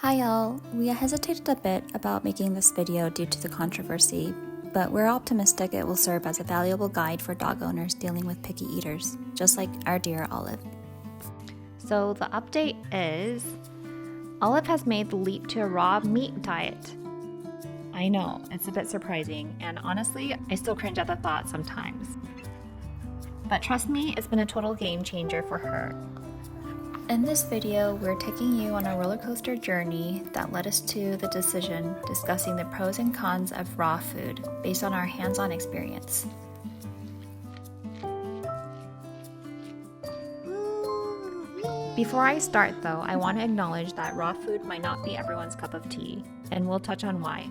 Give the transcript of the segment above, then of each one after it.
Hi y'all, we hesitated a bit about making this video due to the controversy, but we're optimistic it will serve as a valuable guide for dog owners dealing with picky eaters, just like our dear Olive. So the update is, Olive has made the leap to a raw meat diet. I know, it's a bit surprising, and honestly, I still cringe at the thought sometimes. But trust me, it's been a total game changer for her. In this video, we're taking you on a roller coaster journey that led us to the decision, discussing the pros and cons of raw food based on our hands-on experience. Before I start though, I want to acknowledge that raw food might not be everyone's cup of tea, and we'll touch on why.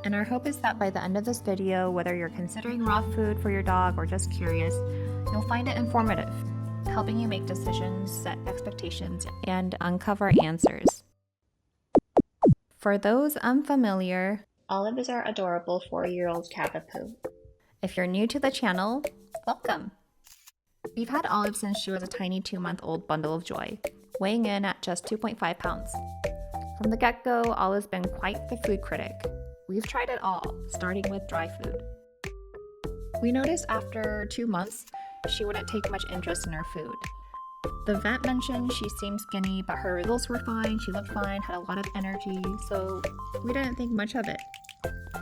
And our hope is that by the end of this video, whether you're considering raw food for your dog or just curious, you'll find it informative, helping you make decisions, set expectations, and uncover answers. For those unfamiliar, Olive is our adorable 4-year-old Cavapoo. If you're new to the channel, welcome! We've had Olive since she was a tiny 2-month-old bundle of joy, weighing in at just 2.5 pounds. From the get-go, Olive's been quite the food critic. We've tried it all, starting with dry food. We noticed after 2 months, she wouldn't take much interest in her food. The vet mentioned she seemed skinny, but her results were fine, she looked fine, had a lot of energy, so we didn't think much of it,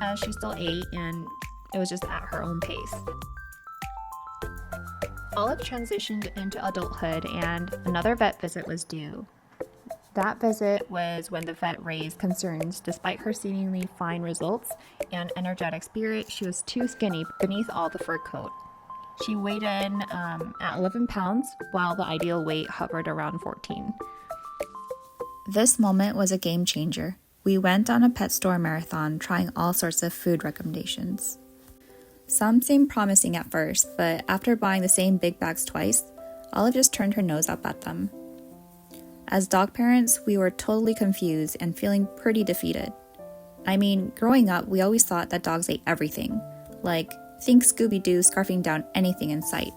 as she still ate and it was just at her own pace. Olive transitioned into adulthood and another vet visit was due. That visit was when the vet raised concerns. Despite her seemingly fine results and energetic spirit, she was too skinny beneath all the fur coat. She weighed in at 11 pounds, while the ideal weight hovered around 14. This moment was a game changer. We went on a pet store marathon, trying all sorts of food recommendations. Some seemed promising at first, but after buying the same big bags twice, Olive just turned her nose up at them. As dog parents, we were totally confused and feeling pretty defeated. I mean, growing up, we always thought that dogs ate everything, like think Scooby-Doo scarfing down anything in sight.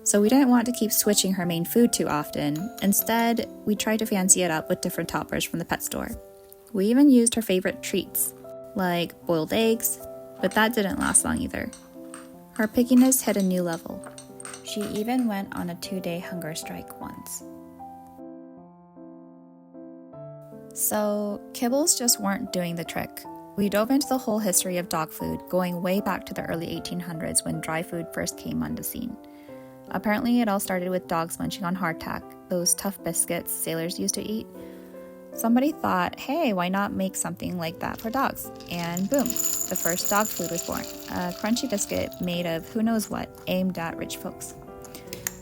So we didn't want to keep switching her main food too often. Instead, we tried to fancy it up with different toppers from the pet store. We even used her favorite treats, like boiled eggs, but that didn't last long either. Her pickiness hit a new level. She even went on a 2-day hunger strike once. So, kibbles just weren't doing the trick. We dove into the whole history of dog food, going way back to the early 1800s when dry food first came on the scene. Apparently, it all started with dogs munching on hardtack, those tough biscuits sailors used to eat. Somebody thought, hey, why not make something like that for dogs? And boom, the first dog food was born, a crunchy biscuit made of who knows what, aimed at rich folks.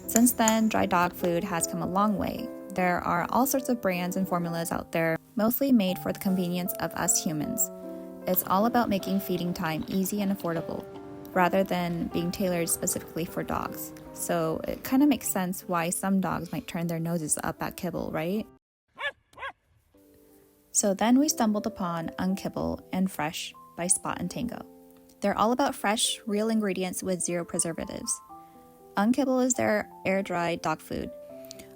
Since then, dry dog food has come a long way. There are all sorts of brands and formulas out there, mostly made for the convenience of us humans. It's all about making feeding time easy and affordable, rather than being tailored specifically for dogs. So it kind of makes sense why some dogs might turn their noses up at kibble, right? So then we stumbled upon Unkibble and Fresh by Spot and Tango. They're all about fresh, real ingredients with 0 preservatives. Unkibble is their air-dried dog food.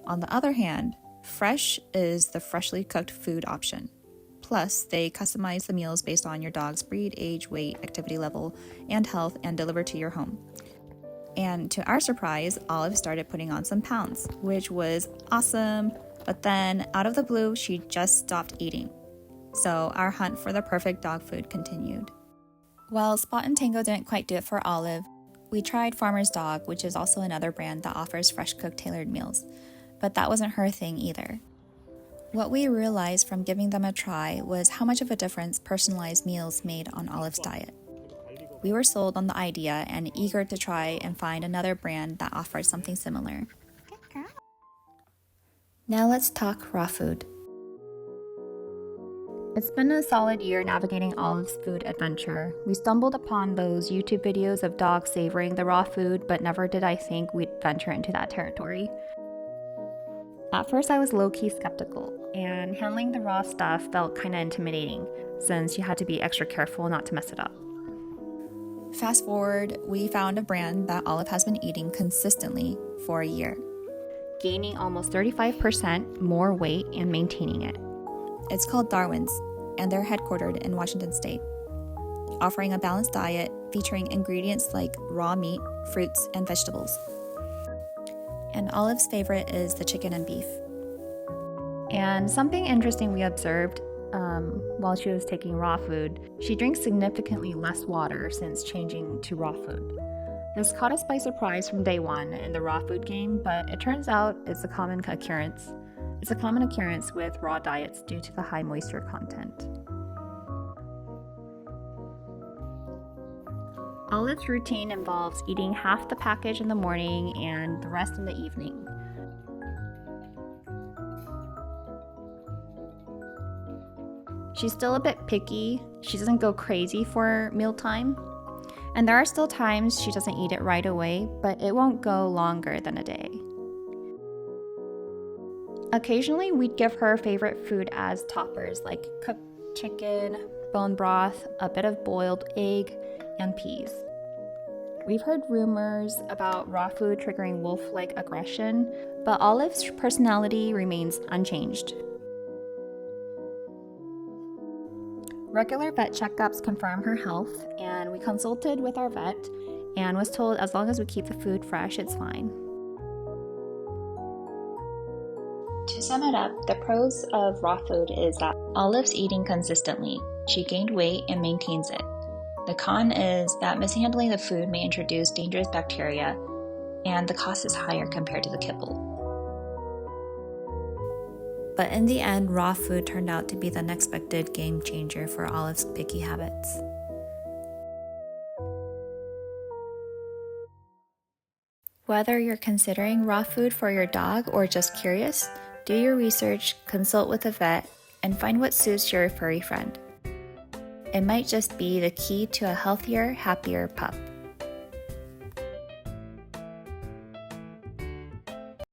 On the other hand, Fresh is the freshly cooked food option. Plus, they customize the meals based on your dog's breed, age, weight, activity level, and health and deliver to your home. And to our surprise, Olive started putting on some pounds, which was awesome. But then, out of the blue, she just stopped eating. So our hunt for the perfect dog food continued. While Spot and Tango didn't quite do it for Olive, we tried Farmer's Dog, which is also another brand that offers fresh cooked tailored meals. But that wasn't her thing either. What we realized from giving them a try was how much of a difference personalized meals made on Olive's diet. We were sold on the idea and eager to try and find another brand that offers something similar. Now let's talk raw food. It's been a solid year navigating Olive's food adventure. We stumbled upon those YouTube videos of dogs savoring the raw food, but never did I think we'd venture into that territory. At first I was low-key skeptical, and handling the raw stuff felt kinda intimidating, since you had to be extra careful not to mess it up. Fast forward, we found a brand that Olive has been eating consistently for a year. Gaining almost 35% more weight and maintaining it. It's called Darwin's, and they're headquartered in Washington State, offering a balanced diet featuring ingredients like raw meat, fruits, and vegetables. And Olive's favorite is the chicken and beef. And something interesting we observed while she was taking raw food, she drinks significantly less water since changing to raw food. This caught us by surprise from day one in the raw food game, but it turns out it's a common occurrence. It's a common occurrence with raw diets due to the high moisture content. Olive's routine involves eating half the package in the morning and the rest in the evening. She's still a bit picky. She doesn't go crazy for mealtime. And there are still times she doesn't eat it right away, but it won't go longer than a day. Occasionally, we'd give her favorite food as toppers, like cooked chicken, bone broth, a bit of boiled egg, and peas. We've heard rumors about raw food triggering wolf-like aggression, but Olive's personality remains unchanged. Regular vet checkups confirm her health, and we consulted with our vet and was told as long as we keep the food fresh, it's fine. To sum it up, the pros of raw food is that Olive's eating consistently. She gained weight and maintains it. The con is that mishandling the food may introduce dangerous bacteria, and the cost is higher compared to the kibble. But in the end, raw food turned out to be the unexpected game changer for Olive's picky habits. Whether you're considering raw food for your dog or just curious, do your research, consult with a vet, and find what suits your furry friend. It might just be the key to a healthier, happier pup.